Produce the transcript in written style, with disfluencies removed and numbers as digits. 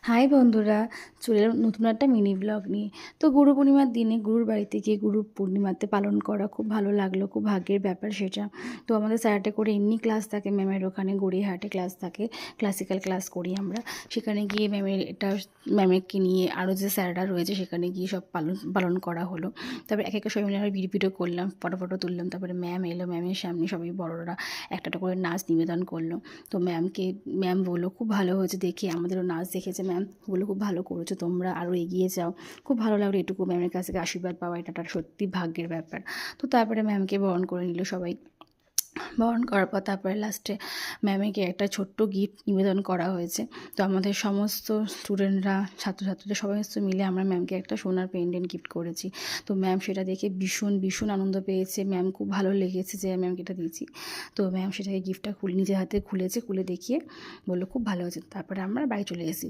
High বন্ধুরা, চলে এলাম নতুন একটা মিনি ব্লগ নিয়ে। তো গুরু পূর্ণিমার দিনে গুরুর বাড়িতে গিয়ে গুরু পূর্ণিমাতে পালন করা খুব ভালো লাগলো, খুব ভাগ্যের ব্যাপার সেটা। তো আমাদের স্যাটারডে করে এমনি ক্লাস থাকে, ম্যামের ওখানে গড়িয়াহাটে ক্লাস থাকে, ক্লাসিক্যাল ক্লাস করি আমরা। সেখানে গিয়ে ম্যামেরকে নিয়ে আরও যে স্যাররা রয়েছে সেখানে গিয়ে সব পালন পালন করা হলো। তারপরে এক একটা সবাই মিলে আমরা ভিডিও করলাম, ফটো ফটো তুললাম। তারপরে ম্যাম এলো, ম্যামের সামনে সবাই বড়রা একটা একটা করে নাচ নিবেদন করলো। তো ম্যাম বললো খুব ভালো হয়েছে দেখে, আমাদেরও নাচ দেখেছে ম্যাম, বললো খুব ভালো করেছো তোমরা, আরও এগিয়ে যাও। খুব ভালো লাগলো এটুকু ম্যামের কাছ থেকে আশীর্বাদ পাওয়া, এটা একটা সত্যি ভাগ্যের ব্যাপার। তো তারপরে ম্যামকে বরণ করে নিল সবাই। বরণ করার পর তারপরে লাস্টে ম্যামেকে একটা ছোট্ট গিফট নিবেদন করা হয়েছে। তো আমাদের সমস্ত স্টুডেন্টরা, ছাত্রছাত্রীরা সবাই মিলে আমরা ম্যামকে একটা সোনার পেন্ডেন্ট গিফট করেছি। তো ম্যাম সেটা দেখে ভীষণ ভীষণ আনন্দ পেয়েছে, ম্যাম খুব ভালো লেগেছে যে ম্যামকে এটা দিয়েছি। তো ম্যাম সেটাকে গিফটটা নিজের হাতে খুলেছে, খুলে দেখিয়ে বললো খুব ভালো হয়েছে। তারপরে আমরা বাড়ি চলে এসেছি।